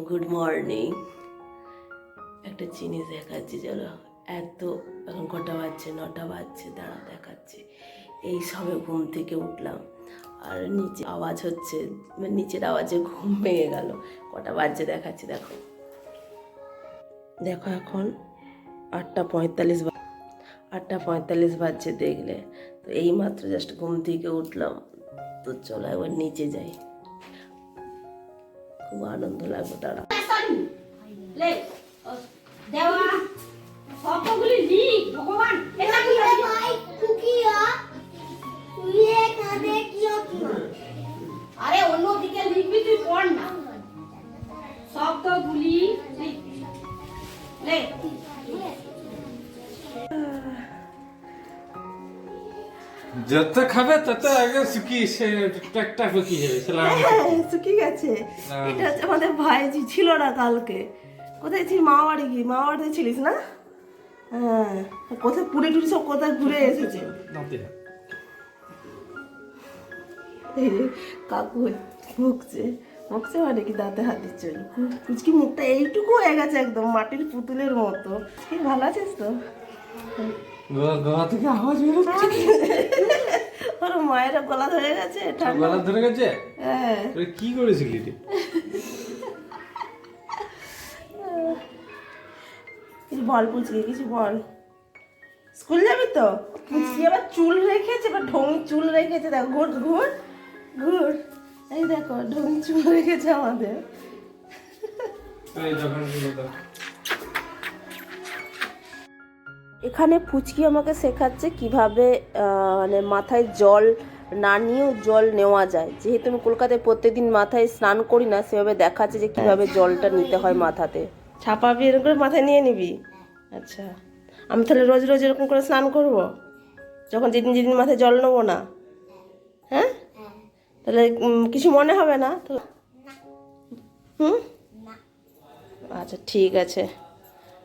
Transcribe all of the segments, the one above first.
Good morning. একটা জিনিস দেখাচ্ছি, চলো। এত এখন কটা বাজছে, 9টা বাজছে, দাঁড়া দেখাচ্ছি। এই সবে ঘুম থেকে উঠলাম আর নিচে আওয়াজ হচ্ছে, নিচের আওয়াজে ঘুম ভেঙে গেল। কটা বাজছে দেখাচ্ছি, দেখো দেখো এখন 8:45 8:45 বাজছে, দেখলে তো। এই মাত্র জাস্ট ঘুম থেকে উঠলাম, তো চলো একবার নিচে যাই, খুব আনন্দ লাগবে। দাঁড়া আরে অন্যদিকে লিখবি, তুই পড় না শব্দগুলি লেখ। যত খাবে তত আগে শুকিয়ে ট্যাকটা শুকিয়ে যাবে। শুকিয়ে গেছে। এটা হচ্ছে আমাদের ভাইজি, ছিল না কালকে। কোথায় ছিলি? মামাবাড়িতে ছিলিস না? হ্যাঁ, কোথায় পুরী টুরি সব কোথায় ঘুরে এসেছে। এই রে, কাকু ভুগছে মানে কি দাঁতে হাত দিচ্ছে। কুচকি মুখটা এইটুকু হয়ে গেছে, একদম মাটির পুতুলের মতো। কি ভালো আছিস তো? গলা থেকে আওয়াজ বেরোচ্ছে। ওর মায়ের গলা ধরে গেছে। গলা ধরে গেছে? হ্যাঁ। তুই কি করেছিলি রে? কিছু বল পুচকি, কিছু বল। স্কুল যাবি তো? পুচকি আবার চুল রেখেছে, এবার ঢোঙি চুল রেখেছে। দেখো, ঘুর ঘুর ঘুর, এই দেখো ঢোঙি চুল রেখেছে আমাদের। এখানে পুচকি আমাকে শেখাচ্ছে কিভাবে মানে মাথায় জল না নিয়েও জল নেওয়া যায়। যেহেতু আমি কলকাতায় প্রত্যেকদিন মাথায় স্নান করি না, সেভাবে দেখাচ্ছে যে কিভাবে জলটা নিতে হয় মাথাতে। ছাপাবি, এরকম করে মাথায় নিয়ে নিবি। আচ্ছা, আমি তাহলে রোজ রোজ এরকম করে স্নান করব, যখন যেদিন যেদিন মাথায় জল নেবো না? হ্যাঁ, তাহলে কিছু মনে হবে না তো? হুম, আচ্ছা ঠিক আছে,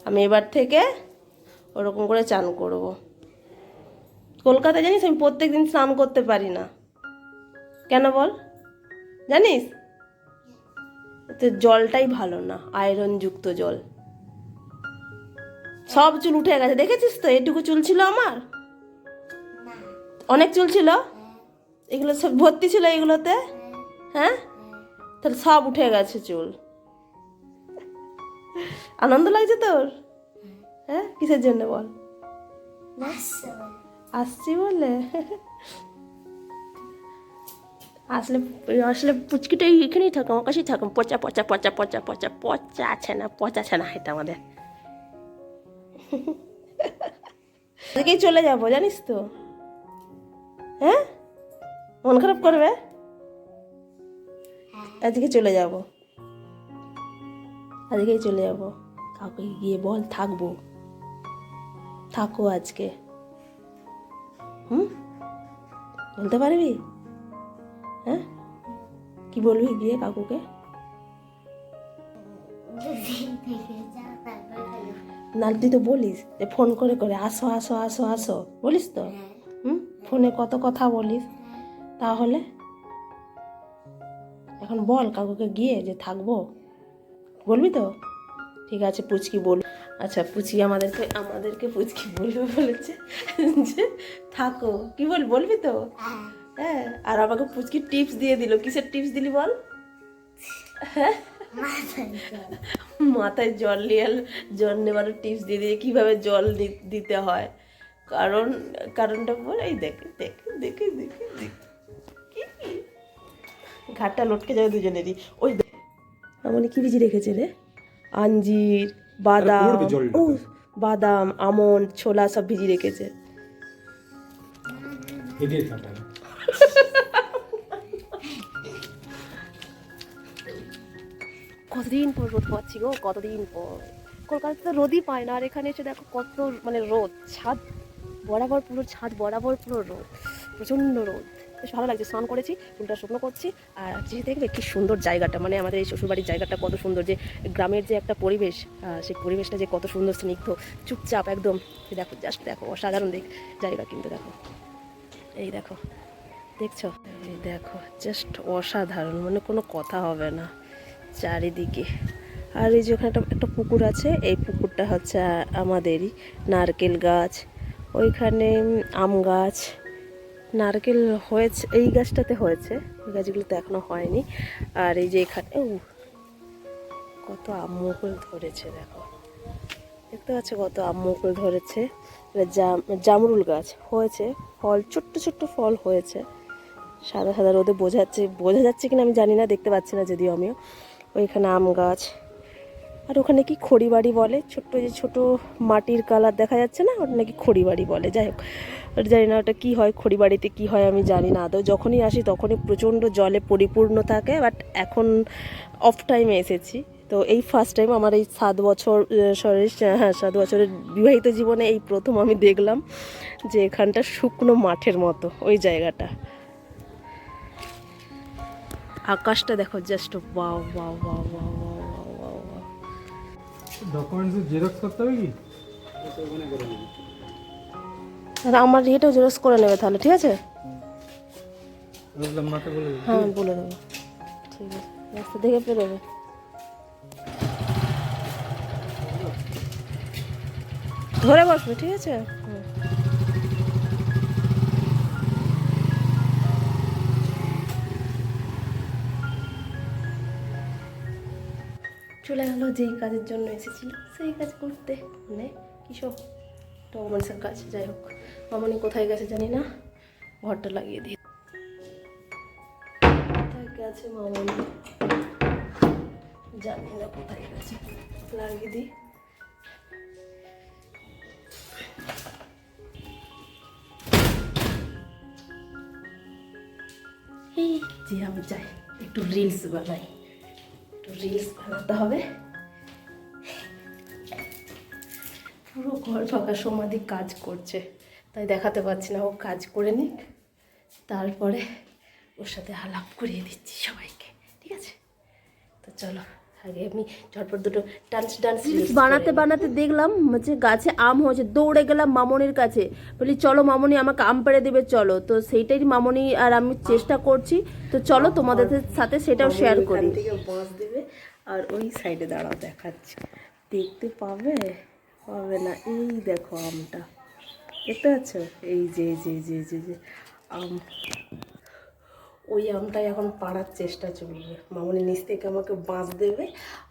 আমি এবার থেকে ওরকম করে চান করব। কলকাতায় জানিস আমি প্রত্যেক দিন স্নান করতে পারি না। কেন বল? জানিস তো, জলটাই ভালো না, আয়রনযুক্ত জল। সব চুল উঠে গেছে, দেখেছিস তো? এটুকু চুল ছিল আমার, অনেক চুল ছিল, এগুলো সব ভর্তি ছিল এগুলোতে। হ্যাঁ, তাহলে সব উঠে গেছে চুল। আনন্দ লাগছে তোর? হ্যাঁ, কিসের জন্য বল? আসছি বলে? আসলে পুচকিটা এখানেই থাকো, আমার কাছেই থাকো। পচা পচা পচা পচা পচা পচা আছে না, পচা আছে না, এটা আমাদের। আজকেই চলে যাবো, জানিস তো? হ্যাঁ, মন খারাপ করবে? আজকে চলে যাব, আজকেই চলে যাব। কাউকে গিয়ে বল থাকবো, থাকো আজকে। বলতে পারবি? হ্যাঁ, কি বলবি গিয়ে কাকুকে? না, তুই তো বলিস যে ফোন করে করে আসো আসো আসো আসো, বলিস তো? ফোনে কত কথা বলিস। তাহলে এখন বল কাকুকে গিয়ে যে থাকবো, বলবি তো? ঠিক আছে, পুচকি বল। আচ্ছা, পুচকি আমাদেরকে পুচকি বলবে বলেছে যে থাকো। কি বলবি তো? হ্যাঁ, আর আমাকে পুচকি টিপস দিয়ে দিল। কিসের টিপস দিলি বল? হ্যাঁ, মাথায় জল নেওয়ার টিপস দিয়ে দিয়ে কিভাবে জল দিতে হয়। কারণটা বল। এই দেখে দেখে দেখে দেখে দেখে ঘাটটা লটকে যাবে দুজনেরই। ওই এমন কি ভিজি রেখেছে রে? আঞ্জির, বাদাম, ও বাদাম, আমন্ড, ছোলা সব ভিজি রেখেছে। কতদিন পর রোদ পাচ্ছি গো, কতদিন পর। কলকাতাতে তো রোদই পায় না, আর এখানে এসে দেখো কত মানে রোদ। ছাদ বরাবর পুরো রোদ, প্রচণ্ড রোদ। বেশ ভালো লাগছে। স্নান করেছি, চুলটা শুকনো করছি। আর যে দেখবে কি সুন্দর জায়গাটা, মানে আমাদের এই শ্বশুরবাড়ির জায়গাটা কত সুন্দর। যে গ্রামের যে একটা পরিবেশ, সেই পরিবেশটা যে কত সুন্দর, স্নিগ্ধ, চুপচাপ একদম। দেখো, জাস্ট দেখো, অসাধারণ জায়গা কিন্তু। দেখো, এই দেখো, দেখছো? এই দেখো, জাস্ট অসাধারণ, মানে কোনো কথা হবে না। চারিদিকে আর এই যে ওখানে একটা পুকুর আছে, এই পুকুরটা হচ্ছে আমাদেরই। নারকেল গাছ, ওইখানে আম গাছ, নারকেল হয়েছে, এই গাছটাতে হয়েছে, ওই গাছগুলোতে এখনো হয়নি। আর এই যে এখানে কত আম মুকুল ধরেছে, দেখো দেখতে পাচ্ছ কত আম মুকুল ধরেছে। জামরুল গাছ হয়েছে, ফল ছোট্ট ছোট্ট ফল হয়েছে, সাদা সাদা রোদে বোঝা যাচ্ছে কিনা আমি জানি না, দেখতে পাচ্ছি না যদিও আমিও। ওইখানে আম গাছ, আর ওখানে কি খড়ি বাড়ি বলে, ছোট্ট যে ছোট মাটির কালার দেখা যাচ্ছে না, ওটা নাকি খড়ি বাড়ি বলে। যাই হোক, ওটা জানি না ওটা কী হয়, খড়ি বাড়িতে কী হয় আমি জানি না আদৌ। যখনই আসি তখনই প্রচণ্ড জলে পরিপূর্ণ থাকে, বাট এখন অফ টাইমে এসেছি, তো এই ফার্স্ট টাইম আমার এই 7 বছর 7 বছরের বিবাহিত জীবনে এই প্রথম আমি দেখলাম যে এখানটা শুকনো মাঠের মতো ওই জায়গাটা। আকাশটা দেখো just wow wow wow wow wow wow wow. Documents xerox করতে হবে কি? দাদা আমার এটাও জেরক্স করে নেবে তাহলে, ঠিক আছে? মাকে বলে দিই। হ্যাঁ বলে দেবো, ঠিক আছে, রাস্তা দেখে পেরোবে। ধরে বসবে, ঠিক আছে? হুম। চলে গেলো যেই কাজের জন্য এসেছিল সেই কাজ করতে, মানে কিসব ডকুমেন্টসের কাজ। যাই হোক, মামনি কোথায় গেছে জানি না, ঘরটা লাগিয়ে দিই। কোথায় গেছে মামনি জানি না, কোথায় গেছে, লাগিয়ে দিই। এই যে আমি যাই একটু রিলস বানাই, একটু রিলস বানাতে হবে। পুরো ঘর ফাঁকা, সমাধি কাজ করছে, তাই দেখাতে পারছি না। ও কাজ করে নিক, তারপরে ওর সাথে আলাপ করিয়ে দিচ্ছি সবাইকে, ঠিক আছে? তো চলো আগে আমি ঝটপট দুটো ডান্স বানাতে বানাতে দেখলাম যে গাছে আম হয়েছে, দৌড়ে গেলাম মামনির কাছে, বলি চলো মামনি আমাকে আম পেড়ে দেবে চলো। তো সেইটাই মামনি আর আমি চেষ্টা করছি, তো চলো তোমাদের সাথে সেটাও শেয়ার করি। থেকে বাঁশ দেবে আর ওই সাইডে দাঁড়াও, দেখাচ্ছি, দেখতে পাবে পাবে না। এই দেখো আমটা, দেখতে পাচ্ছ? এই যে যে যে যে যে আম, ওই আমটাই এখন পাড়ার চেষ্টা চলবে। মামনি নিচ থেকে আমাকে বাঁশ দেবে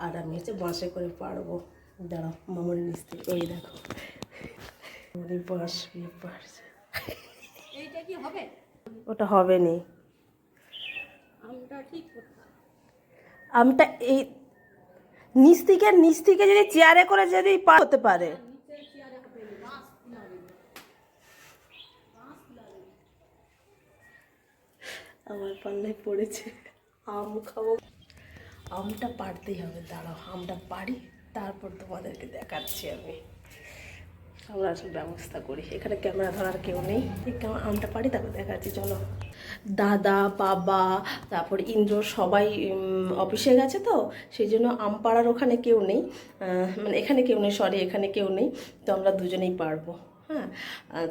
আর আমি হচ্ছে বাঁশে করে পারবো। দাঁড়াও, মামনি নিচ থেকে, ওই দেখো মামনি বাঁশ পারছে। এইটা কি হবে? ওটা হবে নি, আমটা ঠিক করতে হবে। আমটা এই নিচ থেকে যদি চেয়ারে করে যদি পার হতে পারে। আমার পাল্লায় পড়েছে, আম খাবো, আমটা পাড়তেই হবে। দাঁড়াও আমটা পারি, তারপর তোমাদেরকে দেখাচ্ছি। আমরা সব ব্যবস্থা করি, এখানে ক্যামেরা ধরার কেউ নেই, আমটা পারি তারপর দেখাচ্ছি। চলো, দাদা বাবা তারপর ইন্দ্র সবাই অফিসে গেছে, তো সেই জন্য আম পাড়ার ওখানে কেউ নেই, মানে এখানে কেউ নেই, সরি এখানে কেউ নেই, তো আমরা দুজনেই পারবো। হ্যাঁ,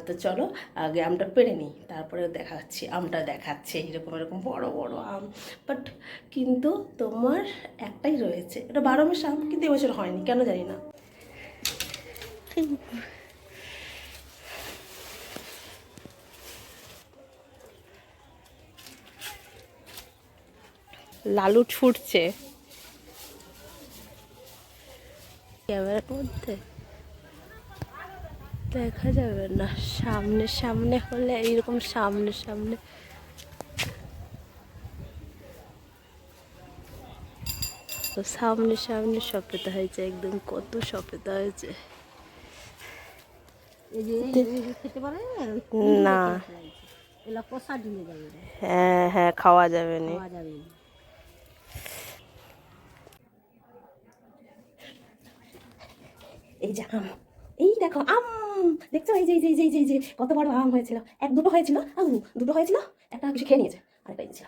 তো চলো আগে আমটা পেড়ে নিই, তারপরে আমটা দেখাচ্ছে এরকম এরকম বড় বড় আম। বাট কিন্তু তোমার একটাই রয়েছে, এটা 12 মাস আম, কিন্তু এবছর হয়নি কেন জানি না। লালু ছুটছে ক্যামেরার মধ্যে, দেখা যাবে না, সামনে সামনে হলে এইরকম সামনে সামনে। তো সামনে সামনে সফেদা হয়েছে, একদম কত সফেদা হয়েছে। এই যে খেতে পারে না, এলা কষা দিলে যাবে, হ্যাঁ হ্যাঁ খাওয়া যাবে না। খাওয়া যাবে না। এই যে আম, এই দেখো আম, দেখছো? এই যে এই যে এই যে এই যে কত বড় আম হয়েছিল, দুটো হয়েছিল, দুটো হয়েছিল, একটা কিছু খেয়ে নিয়েছে, আরেকটা ছিল।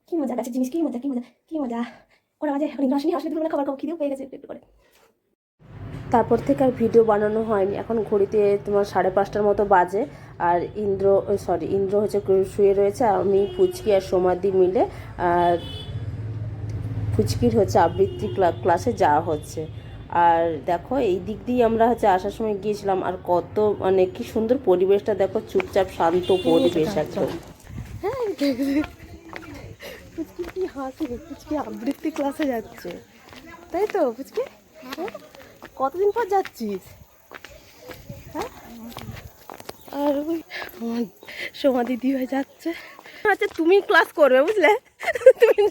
কি মজা, গাছের জিনিস, কি মজা কি মজা কি মজা। ওরা মাঝে এখন আসেনি, আসলে দুপুরবেলা খাবার খাবো, খিদেও পেয়ে গেছে একটু করে। তারপর থেকে আর ভিডিও বানানো হয়নি। এখন ঘড়িতে তোমার 5:30টার মতো বাজে, আর ইন্দ্র হচ্ছে শুয়ে রয়েছে, আমি পুচকি আর সমাধি মিলে ফুচকির হচ্ছে আবৃত্তি ক্লাসে যাওয়া হচ্ছে। আর দেখো এই দিক দিয়ে আমরা হচ্ছে আসার সময় গিয়েছিলাম, আর কত মানে কি সুন্দর পরিবেশটা দেখো, চুপচাপ শান্ত পরিবেশ একদম। হ্যাঁ পুচকি কি হাসি, পুচকি আবৃত্তি ক্লাসে যাচ্ছে, তাই তো পুচকি? হ্যাঁ? কতদিন পর যাচ্ছিস? হ্যাঁ, আর ওই আমার সোমা দিদি হয়ে যাচ্ছে। আচ্ছা তুমি ক্লাস করবে বুঝলে, তুমি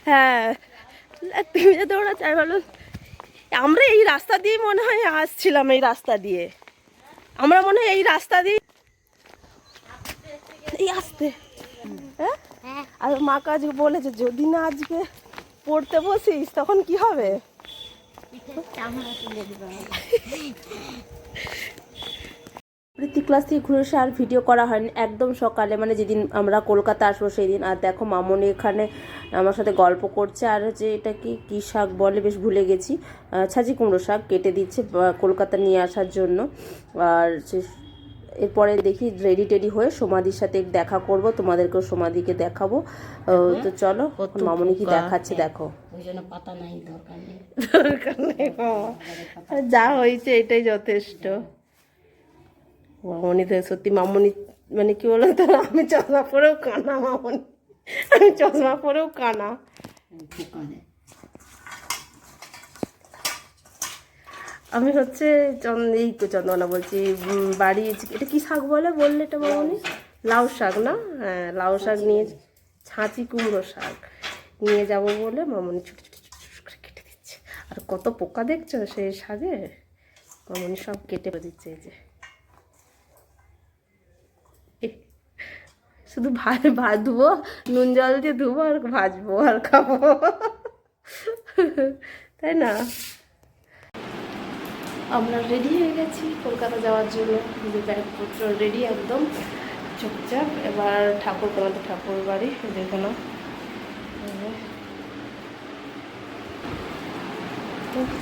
হ্যাঁ তুমি যে দৌড়া চাই বলো। আমরা এই রাস্তা দিয়ে মনে হয় আসছিলাম, এই রাস্তা দিয়ে আমরা মনে হয় এই রাস্তা দিয়ে এই আসতে। হ্যাঁ, আর মাকে আজকে বলেছে যদি না আজকে পড়তে বসিস তখন কি হবে। আবৃত্তি ক্লাস থেকে ঘুরে এসে আর ভিডিও করা হয়নি, একদম সকালে মানে যেদিন আমরা কলকাতা আসবো সেই দিন। আর দেখো মামনি এখানে আমার সাথে গল্প করছে, আর হচ্ছে এটা কি শাক বলে বেশ ভুলে গেছি, ছাঁচি কুমড়ো শাক কেটে দিচ্ছে কলকাতা নিয়ে আসার জন্য। আর এরপরে দেখি রেডি টেডি হয়ে সমাধির সাথে দেখা করব, তোমাদেরকেও সমাধিকে দেখাবো। তো চলো মামনি কি দেখাচ্ছে দেখো। পাতা নাই, দরকার নেই, দরকার নেই, যা হয়েছে এটাই যথেষ্ট। মামনি তো সত্যি, মামনি মানে কি বলো তো, আমি চশমা পরেও কানা, মামনি আমি চশমা পরেও কানা। আমি হচ্ছে এই তো চন্দনা বলছি, বাড়ি এটা কি শাক বললে এটা মামনি? লাউ শাক না? হ্যাঁ লাউ শাক নিয়ে, ছাঁচি কুমড়ো শাক নিয়ে যাব বলে মামনি ছোটো ছোটো ছোটো ছোটো করে কেটে দিচ্ছে। আর কত পোকা দেখছো সেই শাকে, মামনি সব কেটে দিচ্ছে। এই যে শুধু ধুবো, নুন জল দিয়ে ধুবো আর ভাজবো আর খাবো, তাই না? আমরা রেডি হয়ে গেছি কলকাতা যাওয়ার জন্য, ব্যাগপত্র রেডি একদম চুপচাপ। এবার ঠাকুর কোনাতে ঠাকুর বাড়ি দেখো না,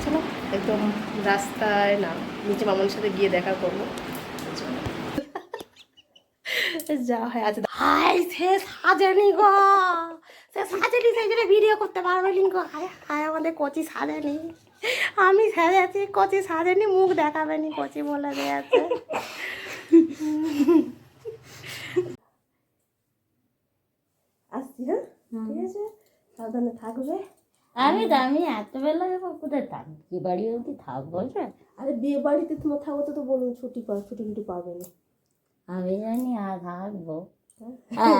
চলো একদম রাস্তায় না, নিচে মামনের সাথে গিয়ে দেখা করবো। যা হয় আজ হাই সে সাজেনি গো, সে সাজেনি, সেই জন্য ভিডিও করতে পারবে নি গো। হায় হায় আমাদের কচি সাজেনি, আমি সেজেছি, কচি সাজেনি, মুখ দেখাবে নি, কচি বলে দিয়েছে। আসছি, হ্যাঁ ঠিক আছে, সাবধানে থাকবে। আমি এত বেলা যাবো কোথায় থাকবো, কি বাড়ি অবধি থাকবো? আরে বিয়ে বাড়িতে তোমার থাকো তো বলুন, ছুটি পাবে না। আমি জানি আর থাকবো,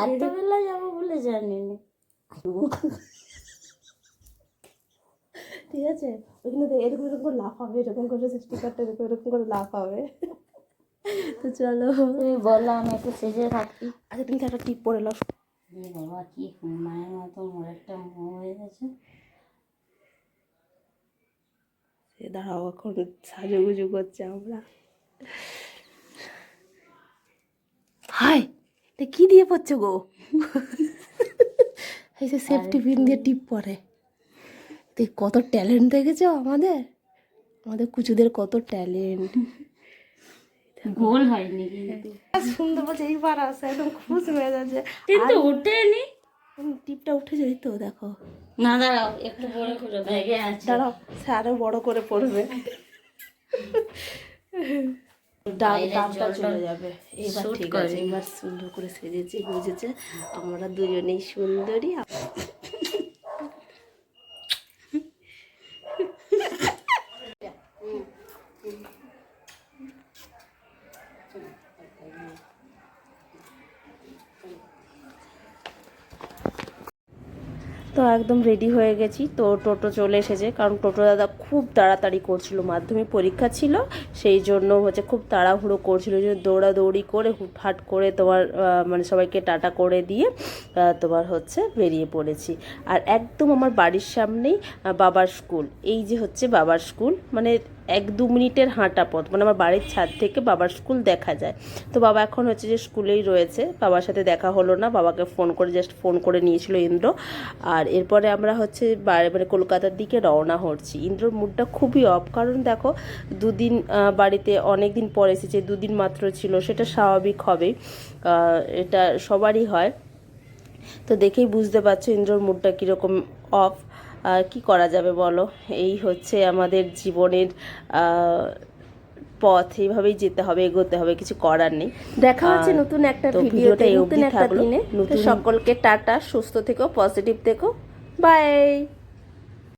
এত বেলা যাবো বলে জানি না। ঠিক আছে, ওইখানে এরকম এরকম করে লাফ হবে, এরকম করে স্টিকারটা এরকম করে লাফ হবে। তো চলো, তুমি বললো আমি একটু সেজে থাকি। আচ্ছা তুমি একটা টিপ পরে নাও। বাবা কি মায়ের মতো একটা হয়ে গেছে। সে দাঁড়াও, এখন সাজুগুজু করছে আমরা। হাই এটা কি দিয়ে পড়ছো গো? এই যে সেফটি পিন দিয়ে টিপ পরে, দেখ কত ট্যালেন্ট দেখেছো আমাদের কুচুদের, কত ট্যালেন্ট। গোল হয়নি কিন্তু সুন্দর বলছে, এইবার আসে একদম খুশি হয়ে যাচ্ছে। কিন্তু উঠেনি, টিপটা উঠে যাই তো দেখো। না দাঁড়াও একটু বড় করে ব্যাগে আছে, দাঁড়াও সে আরো বড় করে পড়বে, ডাবটা চলে যাবে। এবার ঠিক আছে, এবার সুন্দর করে সেজেছে গুজেছে, আমরা দুজনেই সুন্দরী। তো একদম রেডি হয়ে গেছি, তো টোটো চলে এসেছে, কারণ টোটো দাদা খুব তাড়াতাড়ি করছিল, মাধ্যমিক পরীক্ষা ছিল সেই জন্য হচ্ছে খুব তাড়াহুড়ো করছিল, যে দৌড়াদৌড়ি করে হুটহাট করে তোমার মানে সবাইকে টাটা করে দিয়ে তোমার হচ্ছে বেরিয়ে পড়েছি। আর একদম আমার বাড়ির সামনেই বাবার স্কুল, এই যে হচ্ছে বাবার স্কুল, মানে 1-2 মিনিটের হাঁটা পথ, মানে আমার বাড়ির ছাদ থেকে বাবার স্কুল দেখা যায়। তো বাবা এখন হচ্ছে যে স্কুলেই রয়েছে, বাবার সাথে দেখা হলো না, বাবাকে জাস্ট ফোন করে নিয়েছিল ইন্দ্র। আর এরপরে আমরা হচ্ছে মানে কলকাতার দিকে রওনা হচ্ছি। ইন্দ্রর মুডটা খুবই অফ, কারণ দেখো 2 দিন বাড়িতে অনেক দিন পর এসেছে, 2 দিন মাত্র ছিল, সেটা স্বাভাবিক হবে, এটা সবারই হয়। তো দেখেই বুঝতে পারছো ইন্দ্রর মুডটা কীরকম অফ। কি করা যাবে বলো, এই হচ্ছে আমাদের জীবনের পথ, এইভাবেই যেতে হবে, এগোতে হবে, কিছু করার নেই। দেখা হচ্ছে নতুন একটা ভিডিওতে, নতুন একটা দিনে। সকলকে টাটা, সুস্থ থেকো, পজিটিভ থেকো, বাই।